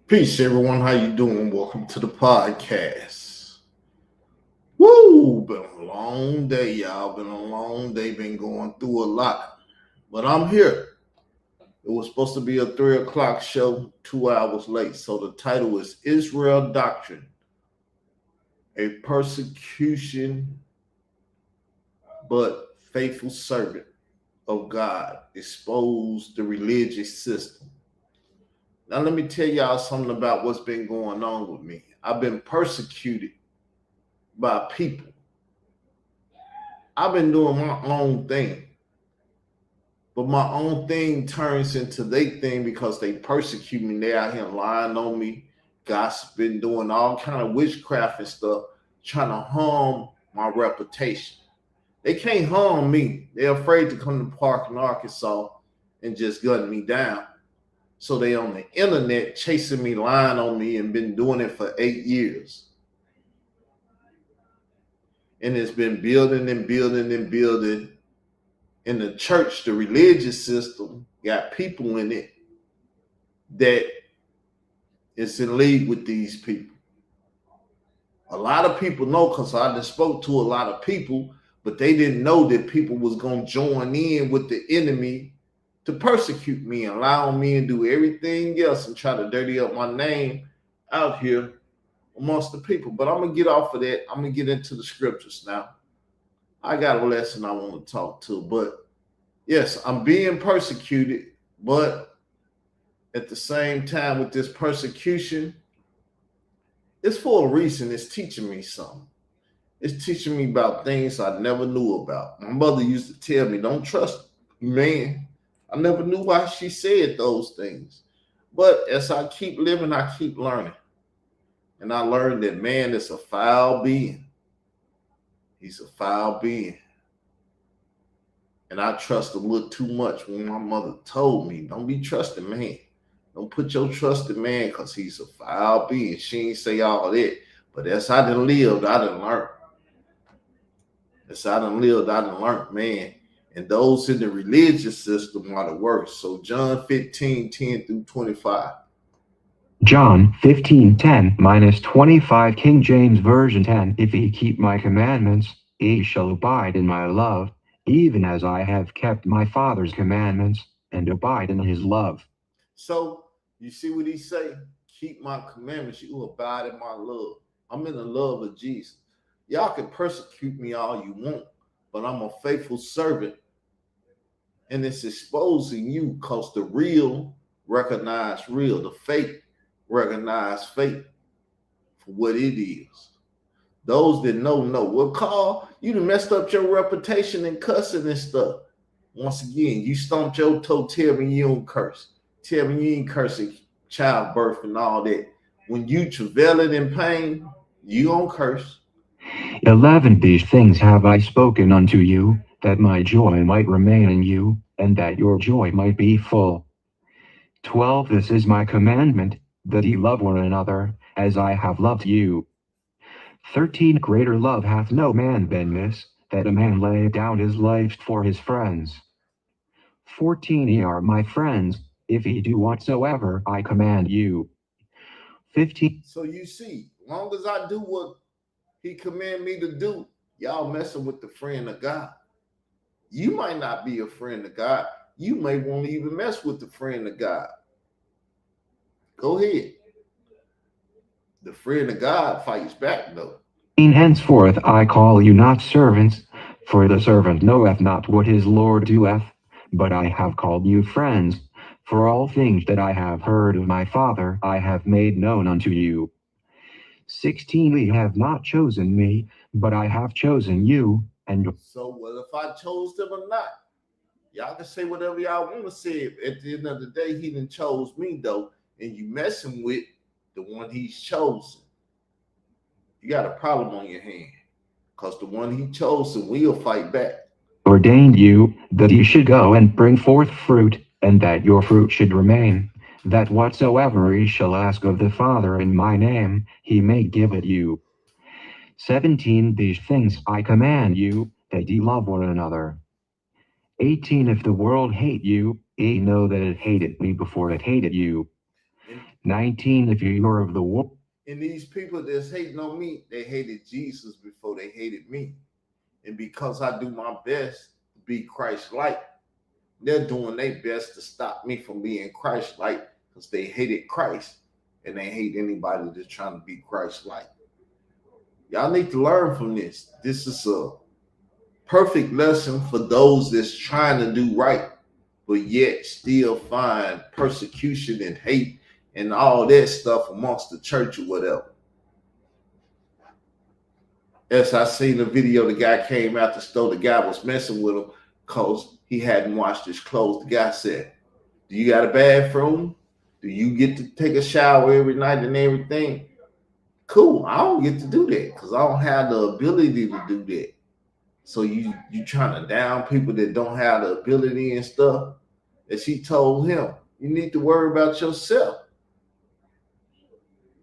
Peace, everyone. How you doing? Welcome to the podcast. Woo! Been a long day, y'all. Been a long day. Been going through a lot, but I'm here. It was supposed to be a 3 o'clock show, 2 hours late. So the title is Israel Doctrine: A Persecution but Faithful Servant of God Expose the Religious System. Now, let me tell y'all something about what's been going on with me. I've been persecuted by people. I've been doing my own thing, but my own thing turns into their thing because they persecute me. They out here lying on me, gossiping, doing all kind of witchcraft and stuff, trying to harm my reputation. They can't harm me. They're afraid to come to the park in Arkansas and just gun me down. So they on the internet chasing me, lying on me, and been doing it for 8 years. And it's been building and building and building. In the church, the religious system got people in it that is in league with these people. A lot of people know because I just spoke to a lot of people, but they didn't know that people was going to join in with the enemy to persecute me and lie on me and do everything else and try to dirty up my name out here amongst the people. But I'm going to get off of that. I'm going to get into the scriptures now. I got a lesson I want to talk to. But yes, I'm being persecuted. But at the same time with this persecution, it's for a reason. It's teaching me something. It's teaching me about things I never knew about. My mother used to tell me, don't trust man. I never knew why she said those things. But as I keep living, I keep learning. And I learned that man is a foul being. He's a foul being. And I trust a little too much when my mother told me, don't be trusting man. Don't put your trust in man because he's a foul being. She ain't say all that. But as I done lived, I done learned. As I done lived, I done learned, man. And those in the religious system are the worst. So John 15:10-25. John 15:10 minus 25 King James Version 10. If ye keep my commandments, ye shall abide in my love, even as I have kept my Father's commandments, and abide in his love. So you see what he say? Keep my commandments, you abide in my love. I'm in the love of Jesus. Y'all can persecute me all you want, but I'm a faithful servant. And it's exposing you because the real recognize real, the fake recognize fake for what it is. Those that know. Well, Carl, you done messed up your reputation and cussing and stuff. Once again, you stumped your toe, tell me you don't curse. Tell me you ain't cursing childbirth and all that. When you travailing in pain, you don't curse. 11 These things have I spoken unto you, that my joy might remain in you, and that your joy might be full. 12 This is my commandment, that ye love one another, as I have loved you. 13 Greater love hath no man than this, that a man lay down his life for his friends. 14 Ye are my friends, if ye do whatsoever I command you. 15 So you see, long as I do what he command me to do, y'all messing with the friend of God. You might not be a friend of God. You may won't even mess with the friend of God. Go ahead. The friend of God fights back though. Henceforth I call you not servants, for the servant knoweth not what his Lord doeth, but I have called you friends, for all things that I have heard of my Father I have made known unto you. 16 Ye have not chosen me, but I have chosen you, and So well, if I chose them or not, y'all can say whatever y'all want to say. At the end of the day, he done chose me though, and you messing with the one he's chosen. You got a problem on your hand, because the one he chosen will fight back. ordained you, that ye should go and bring forth fruit, and that your fruit should remain, that whatsoever ye shall ask of the Father in my name, he may give it you. 17 These things I command you, that ye love one another. 18 If the world hate you, ye know that it hated me before it hated you. 19 If you are of the world. And these people that's hating on me, they hated Jesus before they hated me. And because I do my best to be Christ-like, they're doing their best to stop me from being Christ-like because they hated Christ and they hate anybody that's trying to be Christ-like. Y'all need to learn from this. This is a perfect lesson for those that's trying to do right, but yet still find persecution and hate and all that stuff amongst the church or whatever. As I seen the video, the guy came out the store, the guy was messing with him because he hadn't washed his clothes. The guy said, "Do you got a bathroom? Do you get to take a shower every night and everything?" Cool, I don't get to do that because I don't have the ability to do that. So you trying to down people that don't have the ability and stuff. And she told him, you need to worry about yourself.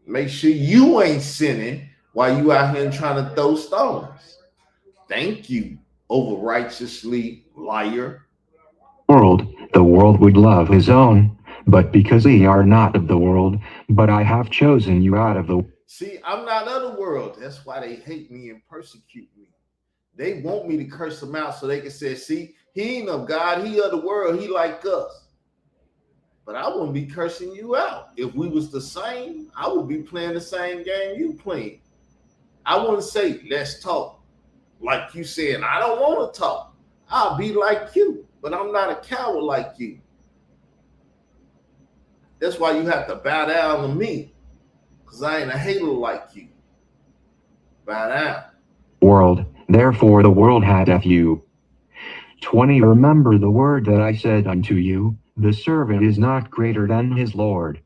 Make sure you ain't sinning while you out here trying to throw stones. Thank you, over righteously liar. The world would love his own, but because ye are not of the world, but I have chosen you out of the. See, I'm not of the world. That's why they hate me and persecute me. They want me to curse them out so they can say, see, he ain't of God, he of the world, he like us. But I wouldn't be cursing you out. If we was the same, I would be playing the same game you playing. I wouldn't say, let's talk. Like you saying, I don't want to talk. I'll be like you, but I'm not a coward like you. That's why you have to bow down to me, because I ain't a hater like you. Bow down. World, therefore the world hateth you. 20 Remember the word that I said unto you, the servant is not greater than his Lord.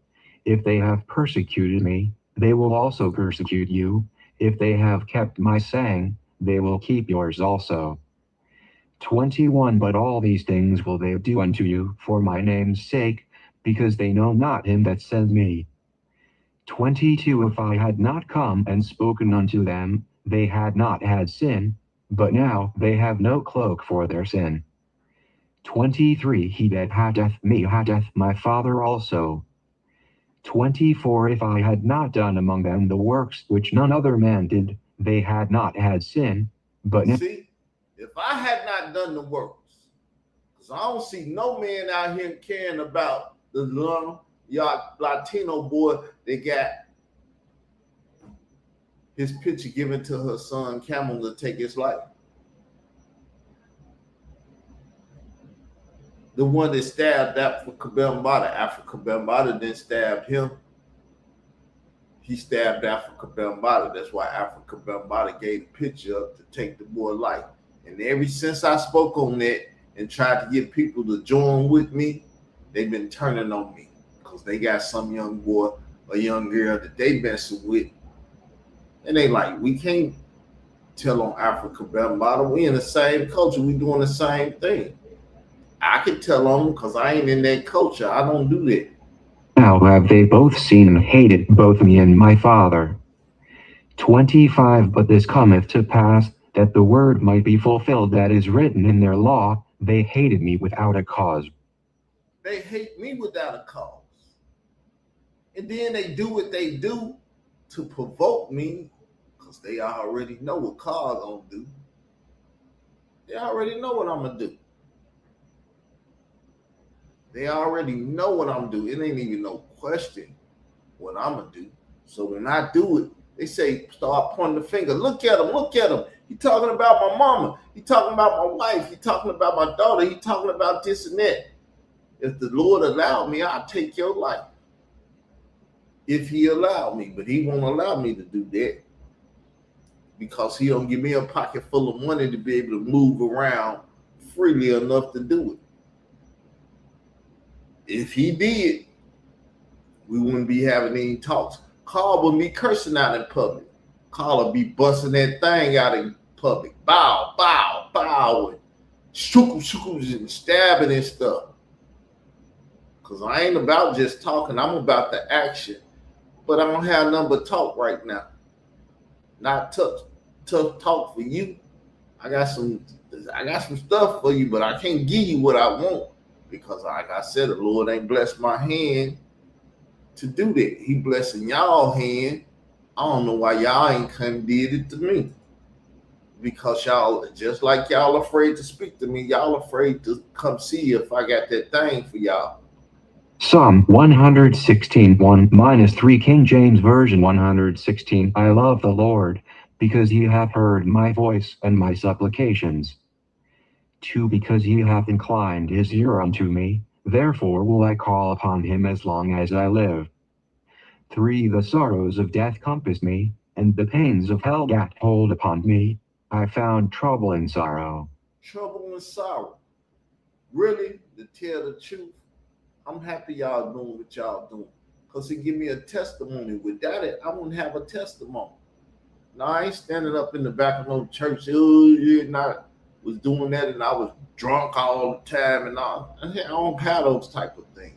If they have persecuted me, they will also persecute you. If they have kept my saying, they will keep yours also. 21 But all these things will they do unto you for my name's sake, because they know not him that sent me. 22 If I had not come and spoken unto them, they had not had sin, but now they have no cloak for their sin. 23 He that hateth me hateth my Father also. 24 If I had not done among them the works which none other man did, they had not had sin, but now. See, if I had not done the works, because I don't see no man out here caring about the young Latino boy that got his picture given to her son Camel to take his life. The one that stabbed Africa Bambaataa didn't stab him. He stabbed Africa Bambaataa. That's why Africa Bambaataa gave the picture up to take the boy's life. And ever since I spoke on that and tried to get people to join with me, they've been turning on me because they got some young boy or young girl that they messing with. And they like, we can't tell on Africa Bambaataa. We in the same culture. We doing the same thing. I can tell on them because I ain't in that culture. I don't do that. Now have they both seen and hated both me and my Father. 25 But this cometh to pass, that the word might be fulfilled that is written in their law, they hated me without a cause. They hate me without a cause. And then they do what they do to provoke me because they already know what cause gonna do. They already know what I'm gonna do. They already know what I'm doing. It ain't even no question what I'm gonna do. So when I do it, they say, start pointing the finger. Look at him, look at him. He talking about my mama. He talking about my wife. He talking about my daughter. He talking about this and that. If the Lord allowed me, I'll take your life. If he allowed me, but he won't allow me to do that because he don't give me a pocket full of money to be able to move around freely enough to do it. If he did, we wouldn't be having any talks. Carl would be cursing out in public. Carl would be busting that thing out in public. Bow, bow, bow, and shoo-shoo and stabbing and stuff. Because I ain't about just talking. I'm about the action. But I don't have nothing but talk right now. Not tough talk for you. I got some stuff for you, but I can't give you what I want. Because like I said, the Lord ain't blessed my hand to do that. He blessing y'all hand. I don't know why y'all ain't come did it to me. Because y'all, just like y'all afraid to speak to me, y'all afraid to come see if I got that thing for y'all. Psalm 116, 1-3 King James Version 116 I love the Lord, because he hath heard my voice and my supplications. 2 Because he hath inclined his ear unto me, therefore will I call upon him as long as I live. 3 The sorrows of death compassed me, and the pains of hell gat hold upon me. I found trouble and sorrow. Trouble and sorrow. Really, to tell the truth, I'm happy y'all doing what y'all doing. Because it give me a testimony. Without it, I wouldn't have a testimony. No, I ain't standing up in the back of no church. Oh, yeah, not was doing that and I was drunk all the time and all. I don't have those type of things.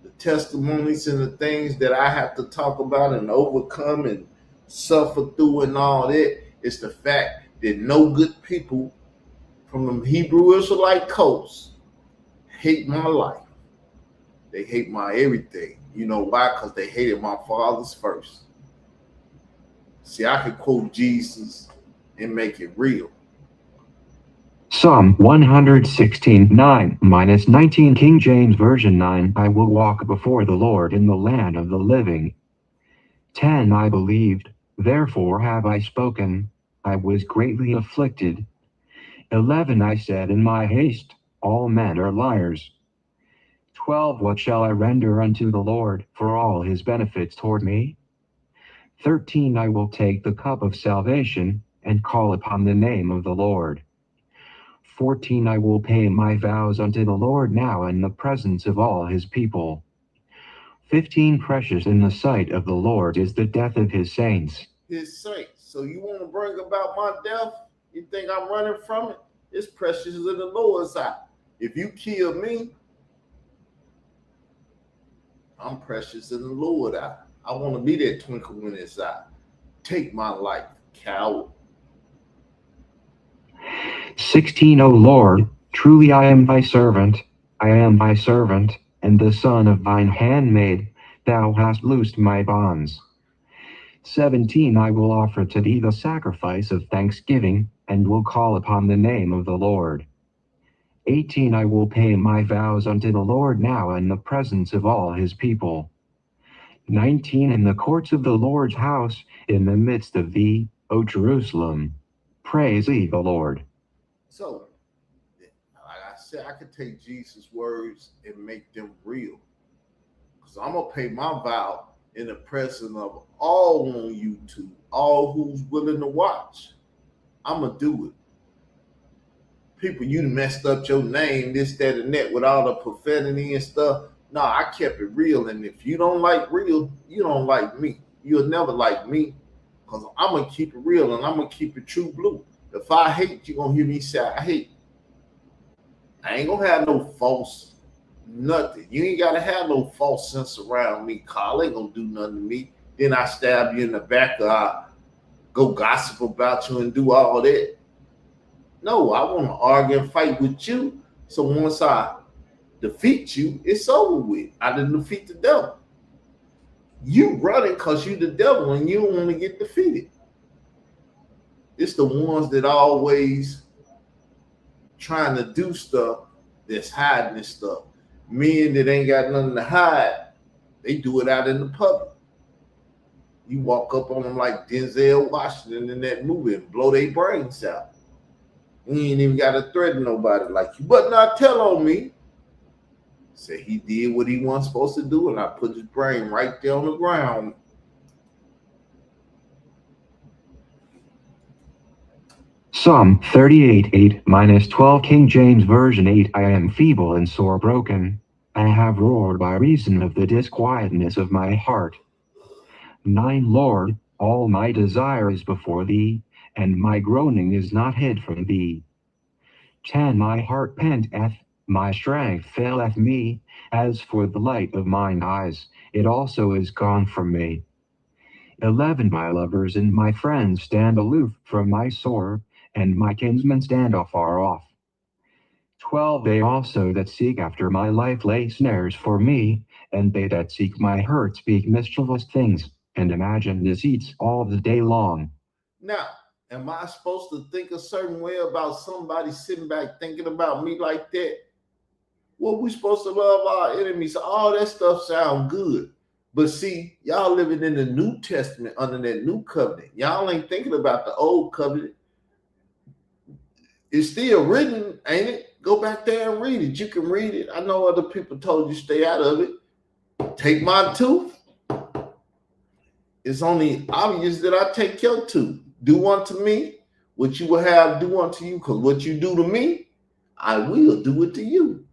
The testimonies and the things that I have to talk about and overcome and suffer through and all that is the fact that no good people from the Hebrew Israelite coast hate my life. They hate my everything. You know why? Because they hated my fathers first. See, I could quote Jesus and make it real. Psalm 116, 9-19 King James Version 9 I will walk before the Lord in the land of the living. 10 I believed, therefore have I spoken. I was greatly afflicted. 11 I said in my haste, all men are liars. 12 What shall I render unto the Lord for all his benefits toward me? 13 I will take the cup of salvation and call upon the name of the Lord. 14 I will pay my vows unto the Lord now in the presence of all his people. 15 Precious in the sight of the Lord is the death of his saints. His saints. So you want to bring about my death? You think I'm running from it? It's precious in the Lord's eye. If you kill me, I'm precious in the Lord's eye. I want to be that twinkle in his eye. Take my life, coward. 16 O Lord, truly I am thy servant, I am thy servant, and the son of thine handmaid, thou hast loosed my bonds. 17 I will offer to thee the sacrifice of thanksgiving, and will call upon the name of the Lord. 18 I will pay my vows unto the Lord now in the presence of all his people. 19 In the courts of the Lord's house, in the midst of thee, O Jerusalem. Praise ye the Lord. So, like I said, I could take Jesus' words and make them real. Because I'm going to pay my vow in the presence of all on YouTube, all who's willing to watch. I'm going to do it. People, you messed up your name, this, that, and that with all the profanity and stuff. No, I kept it real. And if you don't like real, you don't like me. You'll never like me. Because I'm going to keep it real and I'm going to keep it true blue. If I hate, you're going to hear me say I hate. I ain't going to have no false nothing. You ain't got to have no false sense around me, Carl. Ain't going to do nothing to me. Then I stab you in the back or I go gossip about you and do all that. No, I want to argue and fight with you. So once I defeat you, it's over with. I didn't defeat the devil. You running because you the devil and you don't want to get defeated. It's the ones that always trying to do stuff that's hiding this stuff. Men that ain't got nothing to hide, they do it out in the public. You walk up on them like Denzel Washington in that movie and blow their brains out. You ain't even got to threaten nobody like you. But not tell on me. Say he did what he wasn't supposed to do, and I put his brain right there on the ground. Psalm 38, 8-12 King James Version 8 I am feeble and sore broken. I have roared by reason of the disquietness of my heart. 9 Lord, all my desire is before thee, and my groaning is not hid from thee. 10 My heart panteth, my strength faileth me, as for the light of mine eyes, it also is gone from me. 11 My lovers and my friends stand aloof from my sore, and my kinsmen stand afar off. 12 They also that seek after my life lay snares for me, and they that seek my hurt speak mischievous things, and imagine deceits all the day long. Now, am I supposed to think a certain way about somebody sitting back thinking about me like that? Well, we supposed to love our enemies. All that stuff sound good. But see, y'all living in the New Testament under that new covenant. Y'all ain't thinking about the old covenant. It's still written, ain't it? Go back there and read it. You can read it. I know other people told you stay out of it. Take my tooth. It's only obvious that I take your tooth. Do unto me what you will have do unto you, because what you do to me, I will do it to you.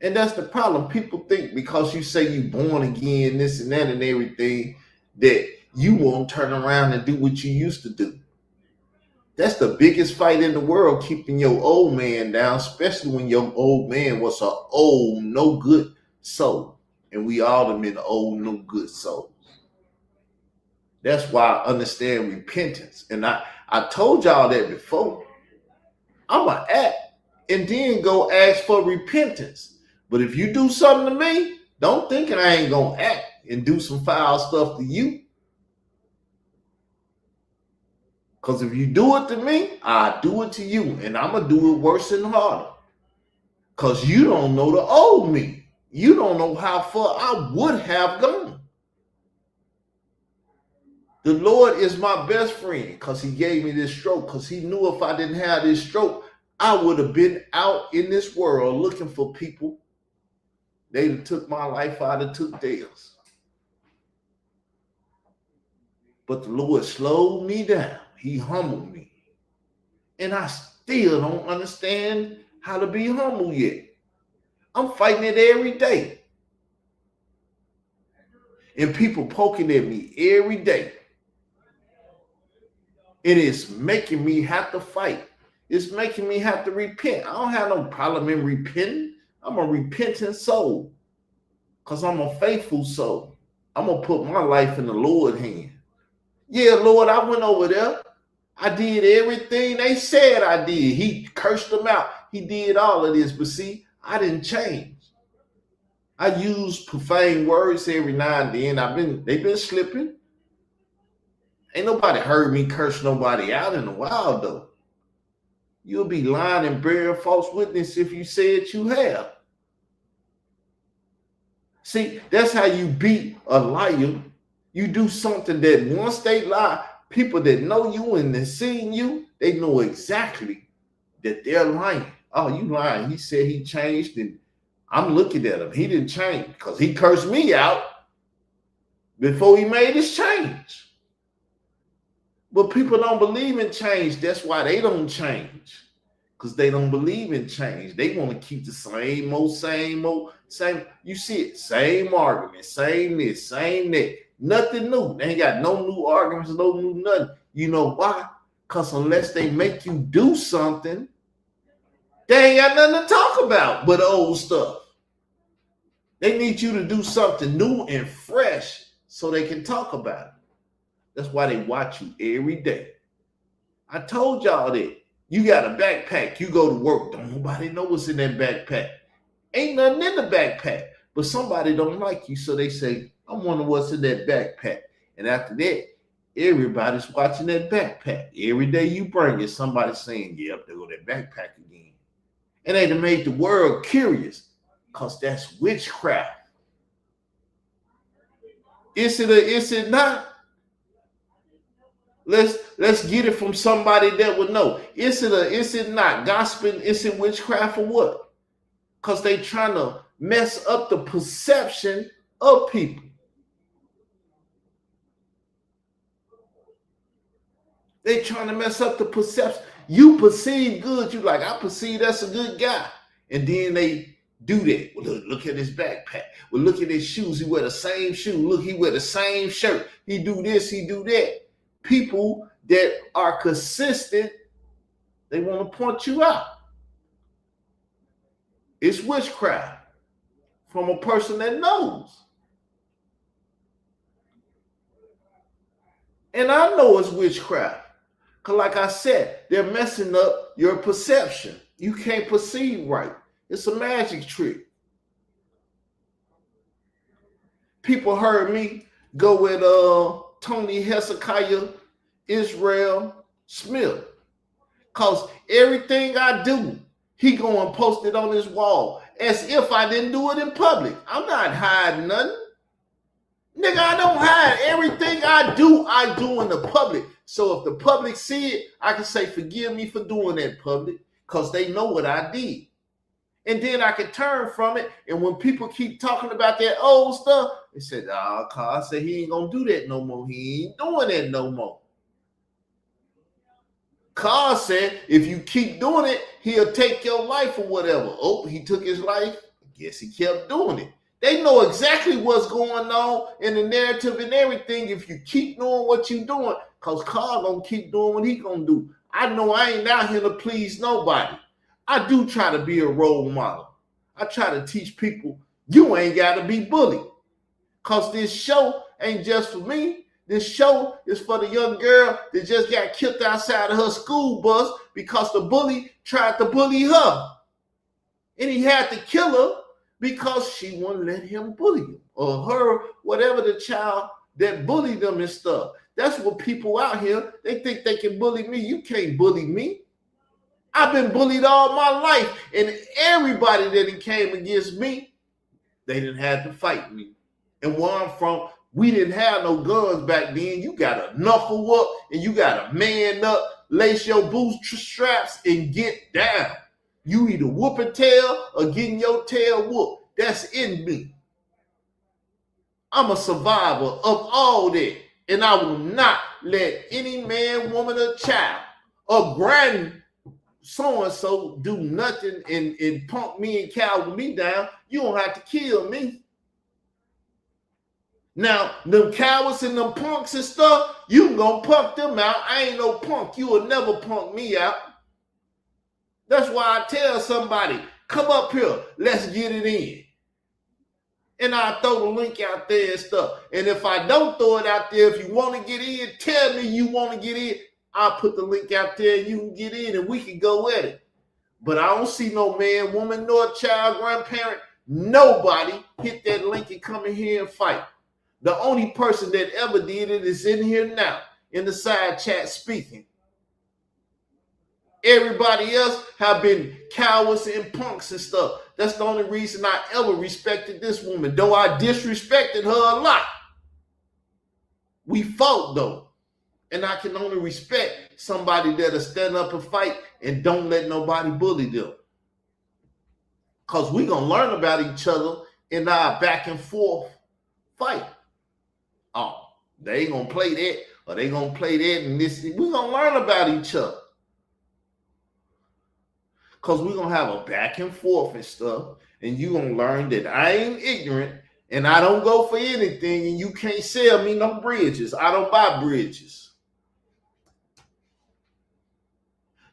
And that's the problem. People think because you say you born again, this and that and everything, that you won't turn around and do what you used to do. That's the biggest fight in the world, keeping your old man down, especially when your old man was an old, no good soul. And we all have been old, no good souls. That's why I understand repentance. And I told y'all that before. I'm going to act and then go ask for repentance. But if you do something to me, don't think I ain't going to act and do some foul stuff to you. Because if you do it to me, I do it to you. And I'm going to do it worse and harder. Because you don't know the old me. You don't know how far I would have gone. The Lord is my best friend because he gave me this stroke. Because he knew if I didn't have this stroke, I would have been out in this world looking for people. They'd have took my life, I'd have took theirs. But the Lord slowed me down. He humbled me. And I still don't understand how to be humble yet. I'm fighting it every day. And people poking at me every day. It is making me have to fight. It's making me have to repent. I don't have no problem in repenting. I'm a repentant soul. Because I'm a faithful soul. I'm going to put my life in the Lord's hand. Yeah, Lord, I went over there. I did everything they said I did. He cursed them out. He did all of this. But see, I didn't change. I use profane words every now and then. They've been slipping. Ain't nobody heard me curse nobody out in a while, though. You'll be lying and bearing false witness if you said you have. See, that's how you beat a liar. You do something that once they lie, people that know you and they've seen you, they know exactly that they're lying. Oh, you lying. He said he changed, and I'm looking at him. He didn't change because he cursed me out before he made his change. But people don't believe in change. That's why they don't change. Because they don't believe in change. They want to keep the same old. You see it, same argument, same this, same that. Nothing new. They ain't got no new arguments, no new nothing. You know why? Because unless they make you do something, they ain't got nothing to talk about but old stuff. They need you to do something new and fresh so they can talk about it. That's why they watch you every day. I told y'all that. You got a backpack. You go to work. Don't nobody know what's in that backpack. Ain't nothing in the backpack. But somebody don't like you, so they say, I wonder what's in that backpack. And after that, everybody's watching that backpack. Every day you bring it, somebody's saying, yep, there go that backpack again. And they done made the world curious because that's witchcraft. Is it not? Let's get it from somebody that would know. Is it not gospel? Is it witchcraft or what? Because they trying to mess up the perception of people. They trying to mess up the perception. You perceive good. You like, I perceive that's a good guy. And then they do that. Well, look at his backpack. Well, look at his shoes. He wear the same shoe. Look, he wear the same shirt. He do this, he do that. People that are consistent, they want to point you out. It's witchcraft from a person that knows. And I know it's witchcraft. Because like I said, they're messing up your perception. You can't perceive right. It's a magic trick. People heard me go with Tony Hezekiah Israel Smith. Cause everything I do, he go and post it on his wall as if I didn't do it in public. I'm not hiding nothing. Nigga, I don't hide. Everything I do in the public. So if the public see it, I can say, forgive me for doing that public, because they know what I did. And then I can turn from it. And when people keep talking about that old stuff, they said, Carl said he ain't gonna do that no more. He ain't doing that no more. Carl said, if you keep doing it, he'll take your life or whatever. Oh, he took his life. I guess he kept doing it. They know exactly what's going on in the narrative and everything if you keep doing what you're doing, because Carl gonna keep doing what he gonna do. I know I ain't out here to please nobody. I do try to be a role model. I try to teach people you ain't got to be bullied, because this show ain't just for me. This show is for the young girl that just got killed outside of her school bus because the bully tried to bully her. And he had to kill her because she wouldn't let him bully him, or her, whatever the child that bullied them and stuff. That's what people out here, they think they can bully me. You can't bully me. I've been bullied all my life. And everybody that came against me, they didn't have to fight me. And where I'm from, we didn't have no guns back then. You got to knuckle up and you got to man up, lace your bootstraps and get down. You either whoop a tail or getting your tail whooped. That's in me. I'm a survivor of all that. And I will not let any man, woman, or child or grand so-and-so do nothing and punk me and cow me down. You don't have to kill me. Now, them cowards and them punks and stuff, you can go punk them out. I ain't no punk. You will never punk me out. That's why I tell somebody, come up here, let's get it in. And I throw the link out there and stuff. And if I don't throw it out there, if you want to get in, tell me you want to get in. I'll put the link out there and you can get in and we can go at it. But I don't see no man, woman, nor child, grandparent, nobody hit that link and come in here and fight. The only person that ever did it is in here now, in the side chat speaking. Everybody else have been cowards and punks and stuff. That's the only reason I ever respected this woman, though I disrespected her a lot. We fought, though. And I can only respect somebody that'll stand up and fight and don't let nobody bully them. Because we're going to learn about each other in our back and forth fight. Oh, they ain't going to play that, or they going to play that and this. We're going to learn about each other. Because we're going to have a back and forth and stuff. And you're going to learn that I ain't ignorant and I don't go for anything and you can't sell me no bridges. I don't buy bridges.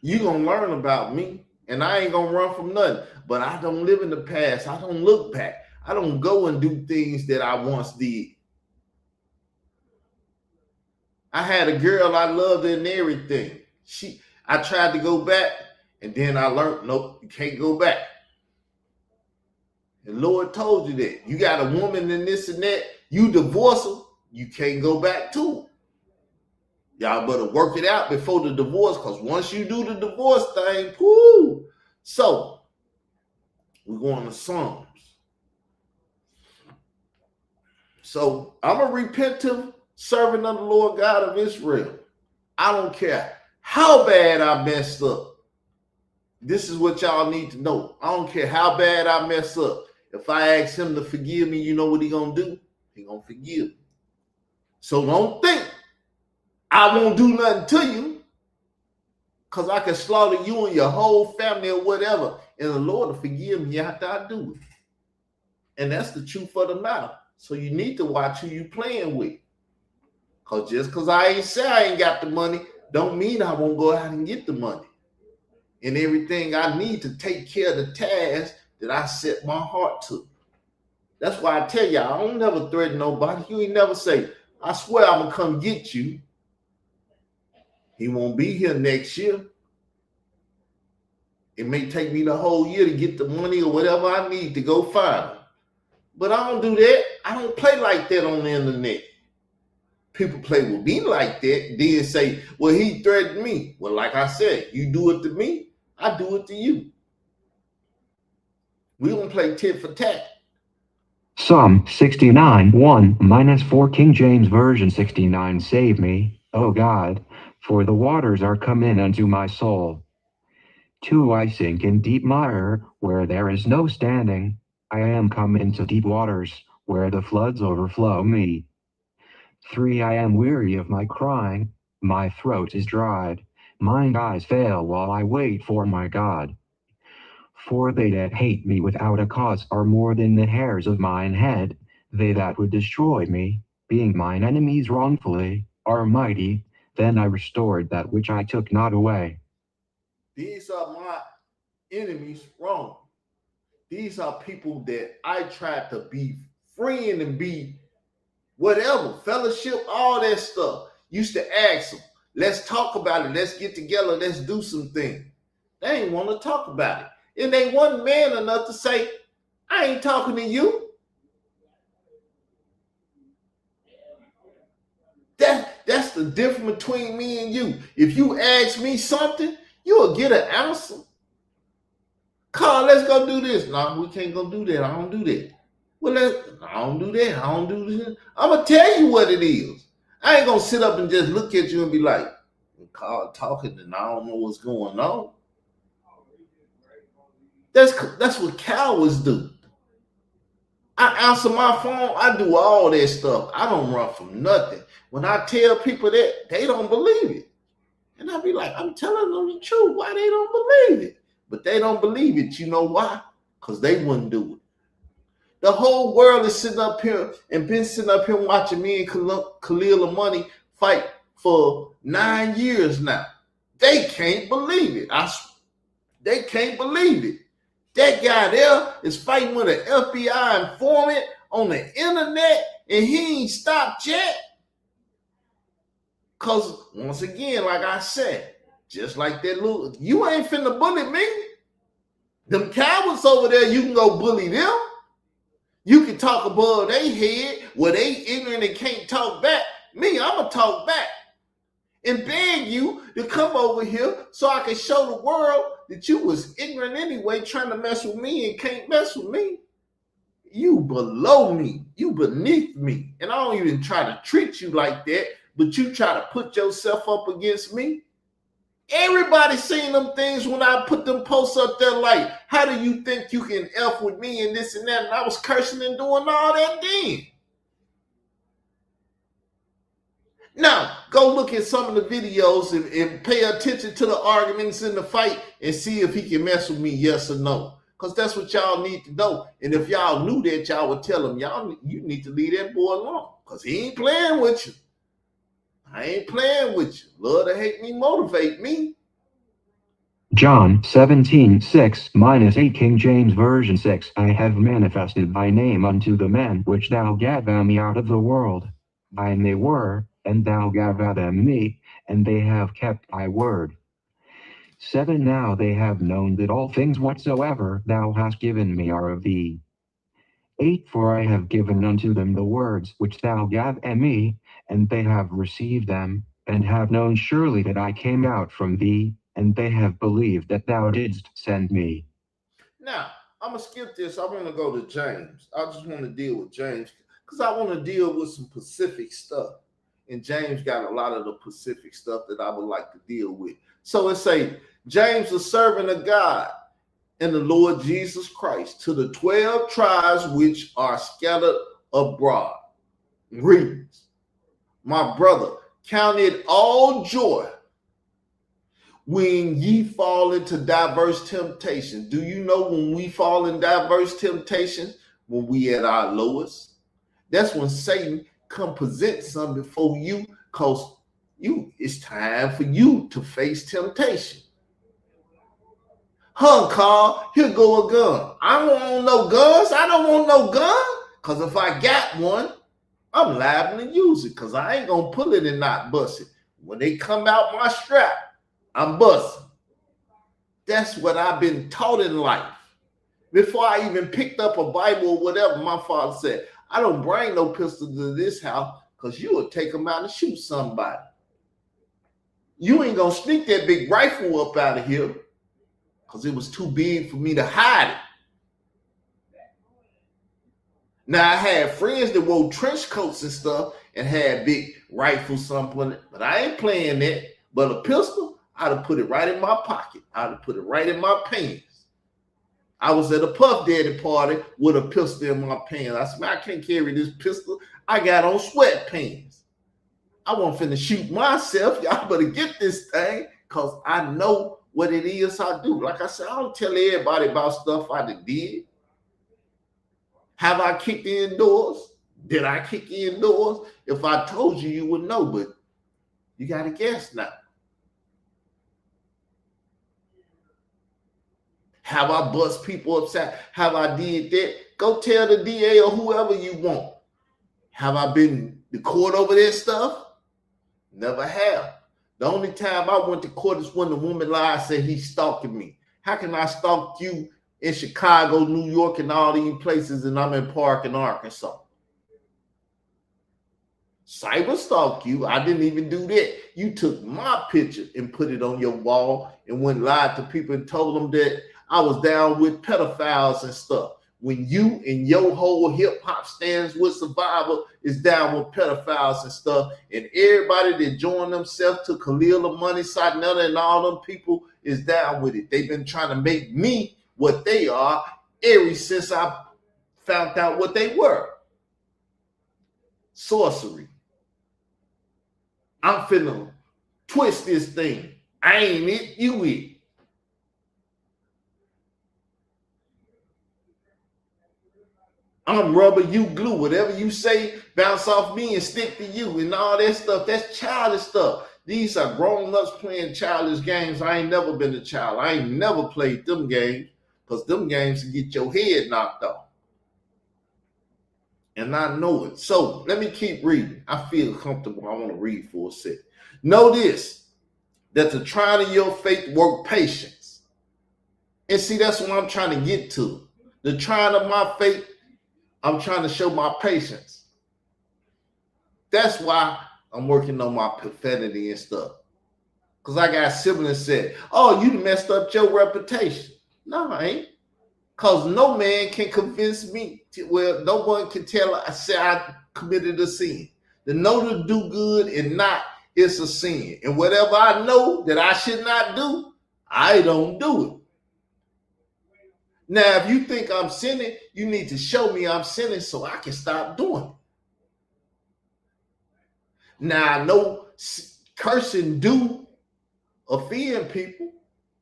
You're going to learn about me and I ain't going to run from nothing. But I don't live in the past. I don't look back. I don't go and do things that I once did. I had a girl I loved and everything. I tried to go back. And then I learned, nope, you can't go back. And Lord told you that. You got a woman and this and that. You divorce her, you can't go back to her. Y'all better work it out before the divorce, because once you do the divorce thing, whoo. So, we're going to Psalms. So, I'm a repentant servant of the Lord God of Israel. I don't care how bad I messed up. This is what y'all need to know. I don't care how bad I mess up. If I ask him to forgive me, you know what he gonna do? He gonna forgive me. So don't think I won't do nothing to you, because I can slaughter you and your whole family or whatever, and the Lord will forgive me after I do it. And that's the truth of the matter. So you need to watch who you playing with. Because just because I ain't say I ain't got the money, don't mean I won't go out and get the money. And everything I need to take care of the task that I set my heart to. That's why I tell y'all, I don't never threaten nobody. You ain't never say, I swear I'm going to come get you. He won't be here next year. It may take me the whole year to get the money or whatever I need to go find them. But I don't do that. I don't play like that on the internet. People play with me like that, then say, well, he threatened me. Well, like I said, you do it to me, I do it to you. We don't play tit for tat. Psalm 69, 1-4 King James Version 69 Save me, O God, for the waters are come in unto my soul. 2 I sink in deep mire, where there is no standing. I am come into deep waters, where the floods overflow me. 3 I am weary of my crying, my throat is dried, mine eyes fail while I wait for my God. 4 they that hate me without a cause are more than the hairs of mine head. They that would destroy me, being mine enemies wrongfully, are mighty. Then I restored that which I took not away. These are my enemies wrong. These are people that I tried to be friend and be whatever, fellowship, all that stuff. Used to ask them, let's talk about it. Let's get together. Let's do some things. They ain't want to talk about it. And they wasn't man enough to say, I ain't talking to you. That's the difference between me and you. If you ask me something, you'll get an answer. Carl, let's go do this. No, we can't go do that. I don't do that. Well, I don't do that. I don't do this. I'm going to tell you what it is. I ain't going to sit up and just look at you and be like, Carl talking and I don't know what's going on. That's what cowards do. I answer my phone. I do all that stuff. I don't run from nothing. When I tell people that, they don't believe it. And I be like, I'm telling them the truth. Why they don't believe it? But they don't believe it. You know why? Because they wouldn't do it. The whole world is sitting up here and been sitting up here watching me and Khalil Money fight for 9 years now. They can't believe it. They can't believe it. That guy there is fighting with an FBI informant on the internet and he ain't stopped yet. Because once again, like I said, just like that little, you ain't finna bully me. Them cowards over there, you can go bully them. You can talk above their head where they ignorant and can't talk back. Me, I'm going to talk back and beg you to come over here so I can show the world that you was ignorant anyway, trying to mess with me and can't mess with me. You below me. You beneath me. And I don't even try to treat you like that, but you try to put yourself up against me. Everybody seen them things when I put them posts up there like, how do you think you can F with me and this and that? And I was cursing and doing all that then. Now, go look at some of the videos and pay attention to the arguments in the fight and see if he can mess with me, yes or no. Because that's what y'all need to know. And if y'all knew that, y'all would tell him, you need to leave that boy alone. Because he ain't playing with you. I ain't playing with you. Love to hate me, motivate me. John 17:6-8 King James Version 6 I have manifested thy name unto the men which thou gavest me out of the world. Thine they were, and thou gavest them me, and they have kept thy word. 7 Now they have known that all things whatsoever thou hast given me are of thee. 8 For I have given unto them the words which thou gavest me, and they have received them, and have known surely that I came out from thee, and they have believed that thou didst send me. Now, I'm going to skip this. I want to go to James. I just want to deal with James because I want to deal with some Pacific stuff. And James got a lot of the Pacific stuff that I would like to deal with. So it say, James, a servant of God and the Lord Jesus Christ, to the 12 tribes which are scattered abroad. Greetings. My brother, count it all joy when ye fall into diverse temptations. Do you know when we fall in diverse temptations? When we at our lowest. That's when Satan come present something before you, because it's time for you to face temptation. Carl, here go a gun. I don't want no guns. I don't want no gun. Because if I got one, I'm liable to use it because I ain't going to pull it and not bust it. When they come out my strap, I'm busting. That's what I've been taught in life. Before I even picked up a Bible or whatever, my father said, I don't bring no pistols to this house because you will take them out and shoot somebody. You ain't going to sneak that big rifle up out of here because it was too big for me to hide it. Now, I had friends that wore trench coats and stuff and had big rifles, something, but I ain't playing that. But a pistol, I'd have put it right in my pocket. I'd have put it right in my pants. I was at a Puff Daddy party with a pistol in my pants. I said, man, I can't carry this pistol. I got on sweatpants. I wasn't finna shoot myself. Y'all better get this thing because I know what it is I do. Like I said, I don't tell everybody about stuff I did. Have I kicked indoors? Did I kick indoors? If I told you, you would know, but you got to guess now. Have I bust people upside? Have I did that? Go tell the DA or whoever you want. Have I been to court over that stuff? Never have. The only time I went to court is when the woman lied and said he's stalking me. How can I stalk you in Chicago, New York, and all these places, and I'm in Park in Arkansas? Cyber stalk you. I didn't even do that. You took my picture and put it on your wall and went lied to people and told them that I was down with pedophiles and stuff. When you and your whole hip hop stands with Survivor is down with pedophiles and stuff, and everybody that joined themselves to Khalil, the Money, Sarnetta, and all them people is down with it. They've been trying to make me what they are ever since I found out what they were. Sorcery. I'm finna twist this thing. I ain't it, you it. I'm rubber, you glue. Whatever you say, bounce off me and stick to you and all that stuff. That's childish stuff. These are grown-ups playing childish games. I ain't never been a child. I ain't never played them games because them games can get your head knocked off. And I know it. So let me keep reading. I feel comfortable. I want to read for a second. Know this, that the trying of your faith work patience. And see, that's what I'm trying to get to. The trying of my faith, I'm trying to show my patience. That's why I'm working on my profanity and stuff. Because I got siblings said, oh, you messed up your reputation. No, I ain't. Because no man can convince me, no one can tell I say I committed a sin. The know to do good and not is a sin. And whatever I know that I should not do, I don't do it. Now, if you think I'm sinning, you need to show me I'm sinning so I can stop doing it. Now, I know cursing do offend people.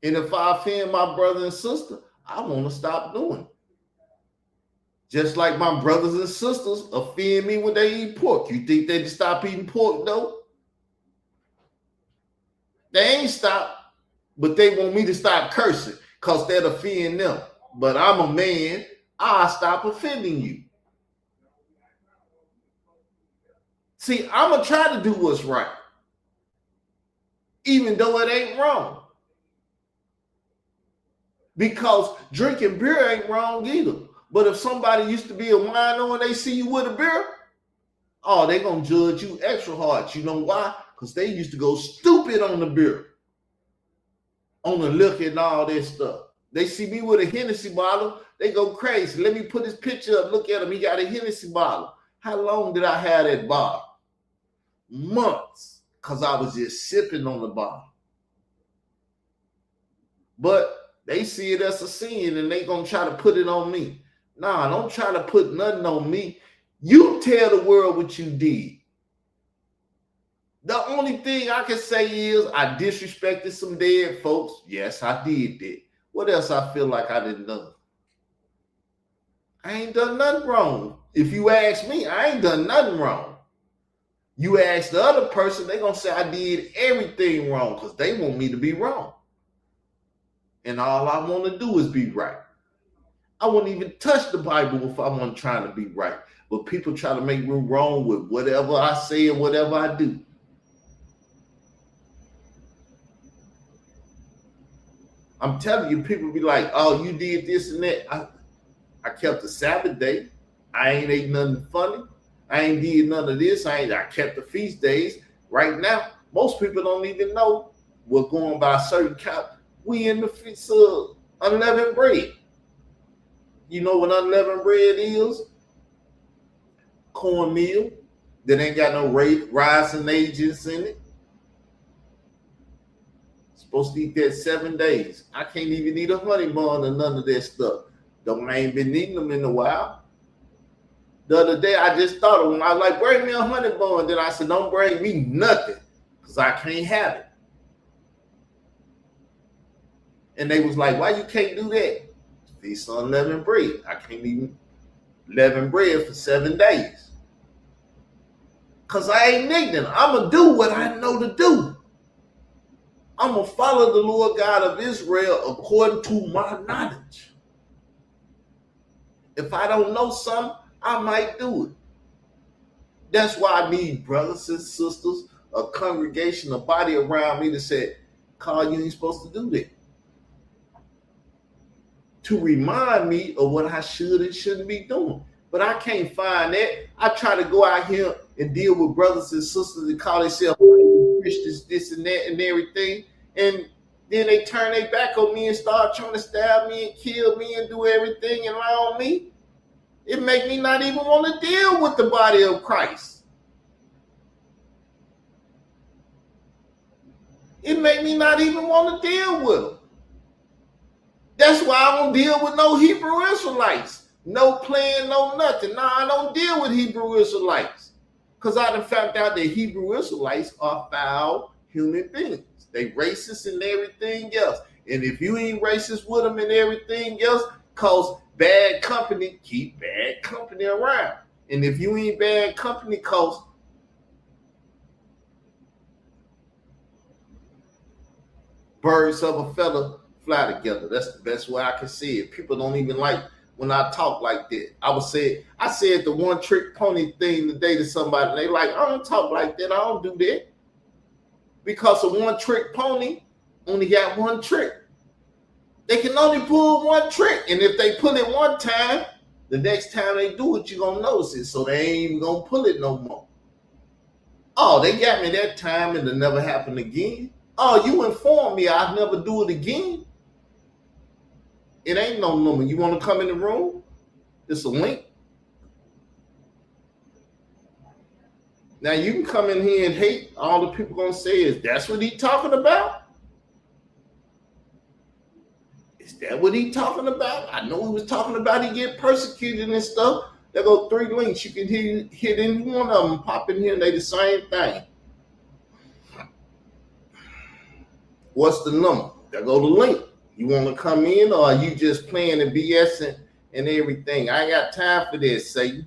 And if I offend my brother and sister, I want to stop doing it. Just like my brothers and sisters offend me when they eat pork. You think they stop eating pork, though? They ain't stopped, but they want me to stop cursing because that offend them. But I'm a man, I'll stop offending you. See, I'm going to try to do what's right, even though it ain't wrong. Because drinking beer ain't wrong either. But if somebody used to be a wino and they see you with a beer, oh, they're going to judge you extra hard. You know why? Because they used to go stupid on the beer, on the liquor and all that stuff. They see me with a Hennessy bottle, they go crazy. Let me put his picture up. Look at him. He got a Hennessy bottle. How long did I have that bottle? Months, because I was just sipping on the bottle. But they see it as a sin and they going to try to put it on me. Nah, don't try to put nothing on me. You tell the world what you did. The only thing I can say is I disrespected some dead folks. Yes, I did that. What else I feel like I didn't done? I ain't done nothing wrong. If you ask me, I ain't done nothing wrong. You ask the other person, they're going to say I did everything wrong because they want me to be wrong. And all I want to do is be right. I wouldn't even touch the Bible if I wasn't trying to be right. But people try to make me wrong with whatever I say and whatever I do. I'm telling you, people be like, "Oh, you did this and that." I kept the Sabbath day. I ain't ate nothing funny. I ain't did none of this. I kept the feast days. Right now, most people don't even know we're going by a certain count. We in the feast of unleavened bread. You know what unleavened bread is? Cornmeal that ain't got no rising agents in it. Supposed to eat that 7 days. I can't even eat a honey bun or none of that stuff. Don't I ain't been eating them in a while. The other day I just thought of them. I was like, bring me a honey bun. Then I said, don't bring me nothing because I can't have it. And they was like, why you can't do that? Feast on unleavened bread. I can't even leaven bread for 7 days. Because I ain't ignorant. I'm going to do what I know to do. I'm going to follow the Lord God of Israel according to my knowledge. If I don't know something, I might do it. That's why I need brothers and sisters, a congregation, a body around me that said, Carl, you ain't supposed to do that. To remind me of what I should and shouldn't be doing. But I can't find that. I try to go out here and deal with brothers and sisters that call themselves Christians, this and that and everything. And then they turn their back on me and start trying to stab me and kill me and do everything and lie on me. It make me not even want to deal with the body of Christ. It make me not even want to deal with them. That's why I don't deal with no Hebrew Israelites. No playing, no nothing. Nah, I don't deal with Hebrew Israelites. Because I done found out that Hebrew Israelites are foul human beings. They racist and everything else. And if you ain't racist with them and everything else, cause bad company, keep bad company around. And if you ain't bad company, cause birds of a feather fly together. That's the best way I can see it. People don't even like when I talk like that. I said the one trick pony thing today to somebody, and they like, I don't talk like that. I don't do that. Because a one trick pony only got one trick. They can only pull one trick. And if they pull it one time, the next time they do it, you're going to notice it. So they ain't even going to pull it no more. Oh, they got me that time and it'll never happen again. Oh, you informed me I'll never do it again. It ain't no number. You want to come in the room? It's a link. Now you can come in here and hate. All the people going to say is, that's what he talking about? Is that what he talking about? I know he was talking about he get persecuted and stuff. There go 3 links. You can hit any one of them, pop in here, and they the same thing. What's the number? There go the link. You want to come in, or are you just playing and BSing and everything? I ain't got time for this, Satan.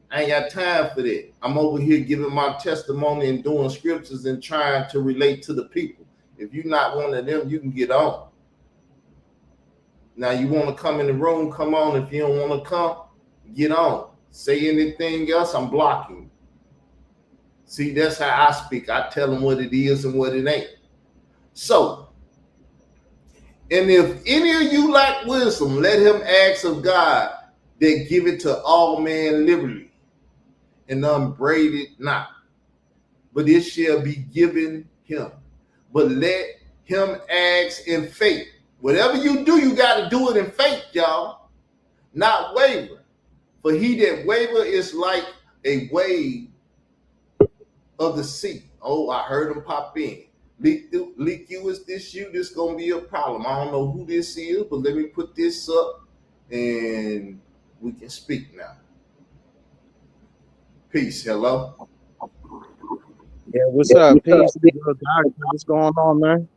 I ain't got time for that. I'm over here giving my testimony and doing scriptures and trying to relate to the people. If you're not one of them, you can get on. Now, you want to come in the room, come on. If you don't want to come, get on. Say anything else, I'm blocking you. See, that's how I speak. I tell them what it is and what it ain't. So, and if any of you lack wisdom, let him ask of God that give it to all men liberally and upbraid it not. But it shall be given him. But let him ask in faith. Whatever you do, you got to do it in faith, y'all. Not waver. For he that waver is like a wave of the sea. Oh, I heard him pop in. Leak you, is this you? This going to be a problem. I don't know who this is, but let me put this up and we can speak now. Peace. Hello. Yeah, what's up? Peace. What's going on, man?